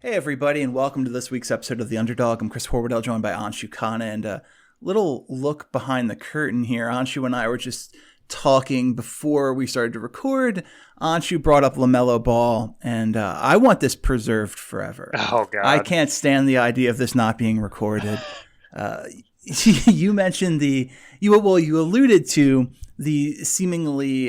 Hey everybody, and welcome to this week's episode of The Underdog. I'm Chris Horwoodell, joined by Anshu Khanna, and a little look behind the curtain here. Anshu and I were just talking before we started to record. Anshu brought up LaMelo Ball, and I want this preserved forever. Oh I God. can't stand the idea of this not being recorded. You mentioned you alluded to the seemingly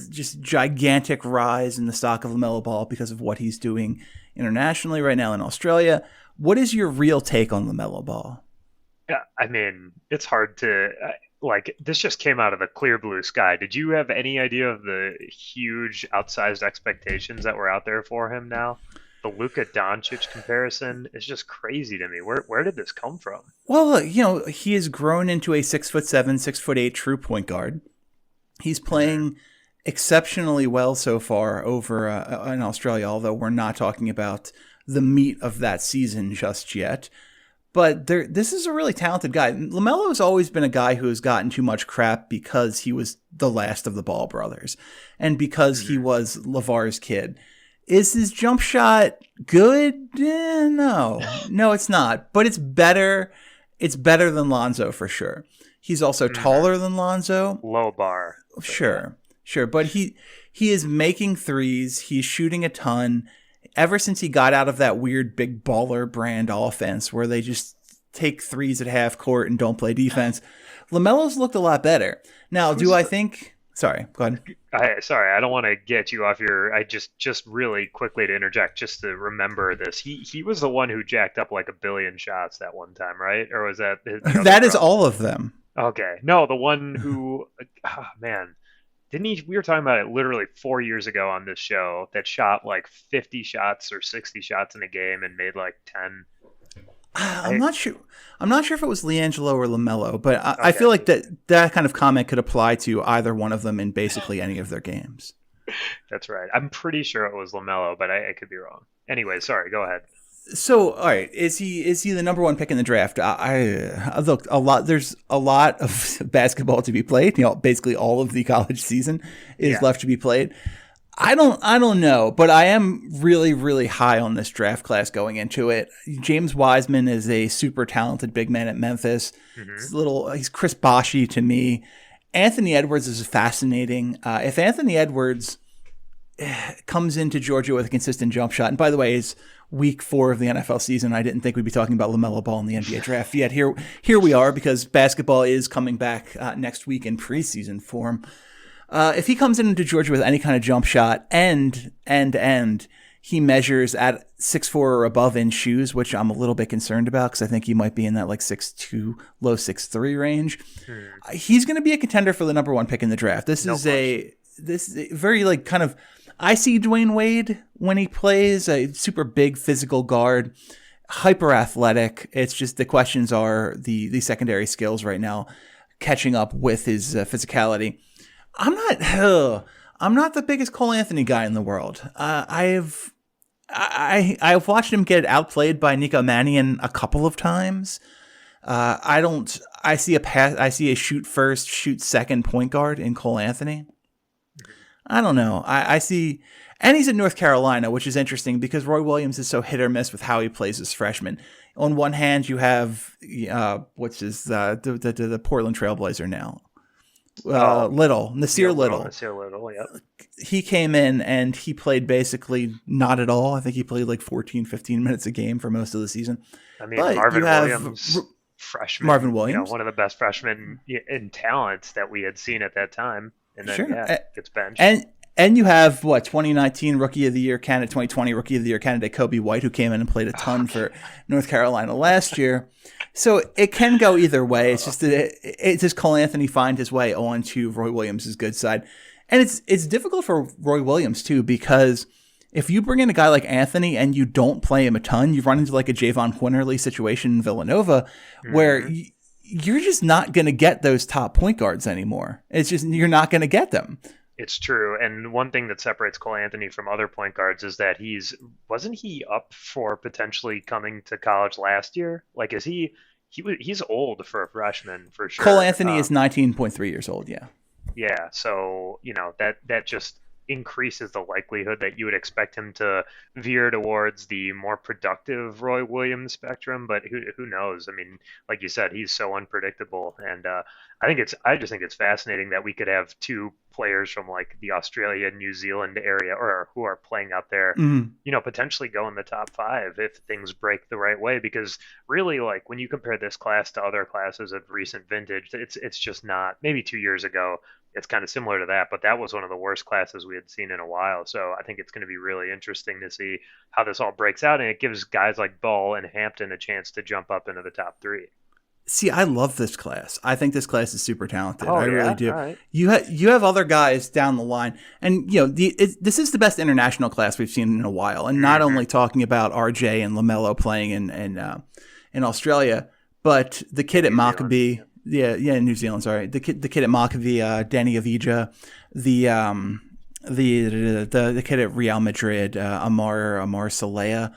just gigantic rise in the stock of LaMelo Ball because of what he's doing internationally right now in Australia. What is your real take on LaMelo Ball? Yeah, I mean, it's hard to like this just came out of the clear blue sky. Did you have any idea of the huge outsized expectations that were out there for him now? The Luka Doncic comparison is just crazy to me. Where did this come from? Well, he has grown into a 6'7", 6'8" true point guard. He's playing exceptionally well so far over in Australia, although we're not talking about the meat of that season just yet. But this is a really talented guy. LaMelo has always been a guy who has gotten too much crap because he was the last of the Ball brothers and because he was LeVar's kid. Is his jump shot good? No, it's not. But it's better. It's better than Lonzo for sure. He's also taller than Lonzo. Low bar. Sure. But he is making threes. He's shooting a ton. Ever since he got out of that weird big baller brand offense where they just take threes at half court and don't play defense, LaMelo's looked a lot better. Now, do I think? Sorry, go ahead. Sorry, I don't want to get you off your. I just really quickly to interject, just to remember this. He was the one who jacked up like a billion shots that one time, right? Or was that the other That is bro? all of them. Okay, no, the one who, man, didn't he? We were talking about it literally 4 years ago on this show that shot like 50 shots or 60 shots in a game and made like 10. I'm I not sure. I'm not sure if it was LiAngelo or LaMelo, but I okay, feel like that kind of comment could apply to either one of them in basically any of their games. that's right. I'm pretty sure it was Lamelo, but I could be wrong. Anyway, sorry. Go ahead. So, all right, is he the number one pick in the draft? I look a lot. There's a lot of basketball to be played. Basically all of the college season is Yeah. left to be played. I don't know, but I am really, really high on this draft class going into it. James Wiseman is a super talented big man at Memphis. hmm He's Chris Boshi to me. Anthony Edwards is fascinating. If Anthony Edwards comes into Georgia with a consistent jump shot, and by the way, it's week 4 of the NFL season. I didn't think we'd be talking about LaMelo Ball in the NBA draft yet. Here we are because basketball is coming back next week in preseason form. If he comes into Georgia with any kind of jump shot and he measures at 6'4" or above in shoes, which I'm a little bit concerned about because I think he might be in that like 6'2", low 6'3" range. Hmm. He's going to be a contender for the number one pick in the draft. No question. This is a very like kind of, I see Dwayne Wade when he plays, a super big physical guard, hyper athletic. It's just the questions are the secondary skills right now catching up with his physicality. I'm not. I'm not the biggest Cole Anthony guy in the world. I've watched him get outplayed by Nico Mannion a couple of times. I don't. I see a pass. I see a shoot first, shoot second point guard in Cole Anthony. I don't know. I see, and he's in North Carolina, which is interesting because Roy Williams is so hit or miss with how he plays as freshman. On one hand, you have what's his the Portland Trailblazer now. Oh, Nasir yeah, Little, Little. Nasir Little. Yep. He came in and he played basically not at all. I think he played like 14, 15 minutes a game for most of the season. I mean, But you Marvin have Williams, Marvin freshman. Williams. One of the best freshmen in talent that we had seen at that time, and then Sure. yeah, gets benched. And you have 2019 Rookie of the Year candidate, 2020 Rookie of the Year candidate Kobe White, who came in and played a ton for North Carolina last year. So it can go either way. It's just that it's just Cole Anthony find his way onto Roy Williams' good side, and it's difficult for Roy Williams too because if you bring in a guy like Anthony and you don't play him a ton, you run into like a Javon Quinterly situation in Villanova, where hmm you're just not going to get those top point guards anymore. It's just you're not going to get them. It's true. And one thing that separates Cole Anthony from other point guards is that wasn't he up for potentially coming to college last year? Like, he's old for a freshman for Cole sure. Anthony is 19.3 years old. Yeah. Yeah. So, that just increases the likelihood that you would expect him to veer towards the more productive Roy Williams spectrum. But who knows? I mean, like you said, he's so unpredictable, and I just think it's fascinating that we could have two players from like the Australia, New Zealand area, or who are playing out there, Mhm. potentially go in the top five if things break the right way. Because really, like when you compare this class to other classes of recent vintage, it's just not. Maybe 2 years ago, it's kind of similar to that, but that was one of the worst classes we had seen in a while. So I think it's going to be really interesting to see how this all breaks out, and it gives guys like Ball and Hampton a chance to jump up into the top three. See, I love this class. I think this class is super talented. Oh I yeah, really do. all right. You have other guys down the line, and this is the best international class we've seen in a while. And not only talking about RJ and LaMelo playing in Australia, but the kid at Maccabi, in New Zealand. Sorry, the kid at Maccabi, Danny Avija, the kid at Real Madrid, Amar Saleh.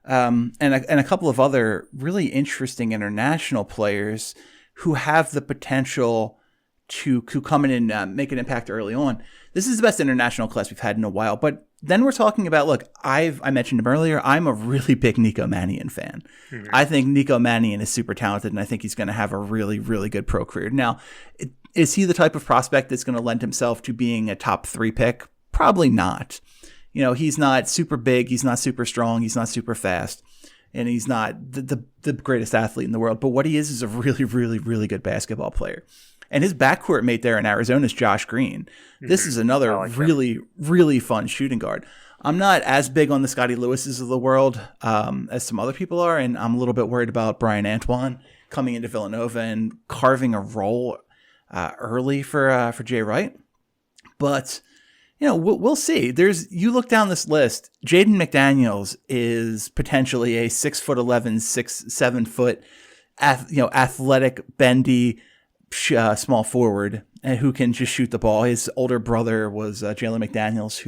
And a couple of other really interesting international players who have the potential to come in and make an impact early on. This is the best international class we've had in a while. But then we're talking about, look, I mentioned him earlier. I'm a really big Nico Mannion fan. Mm-hmm. I think Nico Mannion is super talented, and I think he's going to have a really, really good pro career. Now, is he the type of prospect that's going to lend himself to being a top 3 pick? Probably not. He's not super big. He's not super strong. He's not super fast. And he's not the greatest athlete in the world. But what he is a really, really, really good basketball player. And his backcourt mate there in Arizona is Josh Green. Mm-hmm. This is another really, really fun shooting guard. I'm not as big on the Scotty Lewises of the world as some other people are. And I'm a little bit worried about Brian Antoine coming into Villanova and carving a role early for Jay Wright. But we'll see. You look down this list. Jaden McDaniels is potentially a 6'11", 7 foot, athletic, bendy, small forward, and who can just shoot the ball. His older brother was Jalen McDaniels.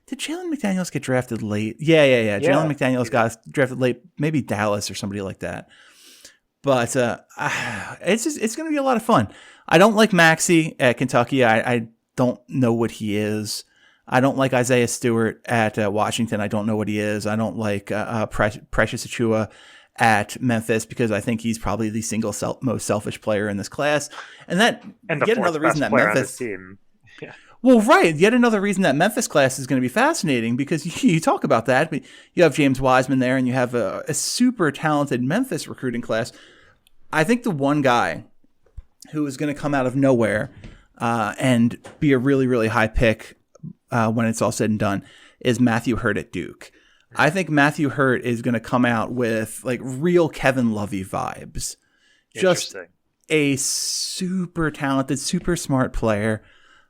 Did Jalen McDaniels get drafted late? Yeah. Jalen McDaniels got drafted late, maybe Dallas or somebody like that. But it's going to be a lot of fun. I don't like Maxey at Kentucky. I don't know what he is. I don't like Isaiah Stewart at Washington. I don't know what he is. I don't like Precious Achiuwa at Memphis because I think he's probably the most selfish player in this class. And yet another reason that Memphis team. Yeah. Well, right. Yet another reason that Memphis class is going to be fascinating because you talk about that. But you have James Wiseman there, and you have a super talented Memphis recruiting class. I think the one guy who is going to come out of nowhere and be a really, really high pick when it's all said and done is Matthew Hurt at Duke. I think Matthew Hurt is going to come out with like real Kevin Lovey vibes. Just a super talented, super smart player.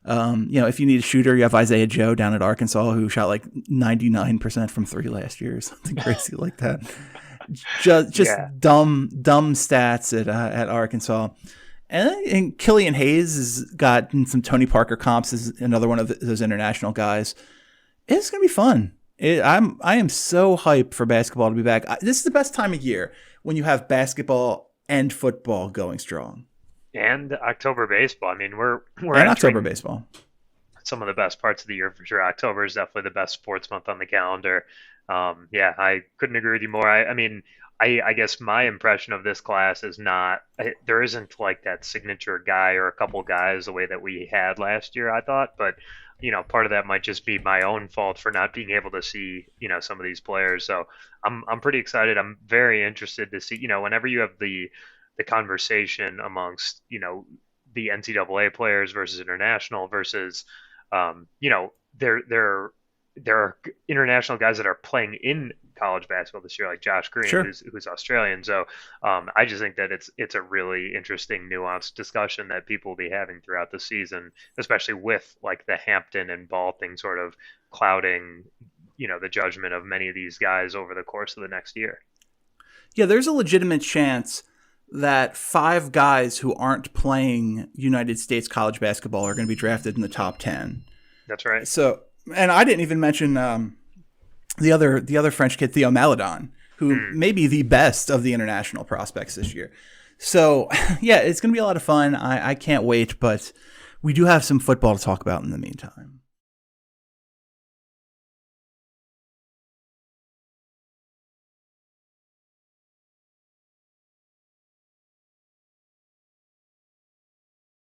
If you need a shooter, you have Isaiah Joe down at Arkansas who shot like 99% from 3 last year or something crazy like that. Just dumb stats at Arkansas. And Killian Hayes has gotten some Tony Parker comps as another one of those international guys. It's going to be fun. I am so hyped for basketball to be back. This is the best time of year when you have basketball and football going strong. And October baseball. I mean, we're and October baseball. Some of the best parts of the year for sure. October is definitely the best sports month on the calendar. I couldn't agree with you more. I guess my impression of this class is there isn't like that signature guy or a couple guys the way that we had last year, I thought. But, part of that might just be my own fault for not being able to see, some of these players. So I'm pretty excited. I'm very interested to see, whenever you have the conversation amongst, the NCAA players versus international versus, there are international guys that are playing in college basketball this year, like Josh Green, sure, who's Australian. So I just think that it's a really interesting, nuanced discussion that people will be having throughout the season, especially with like the Hampton and Ball thing sort of clouding, the judgment of many of these guys over the course of the next year. Yeah, there's a legitimate chance that 5 guys who aren't playing United States college basketball are going to be drafted in the top 10. That's right. So, and I didn't even mention the other French kid, Theo Maledon, who may be the best of the international prospects this year. So, yeah, it's going to be a lot of fun. I can't wait, but we do have some football to talk about in the meantime.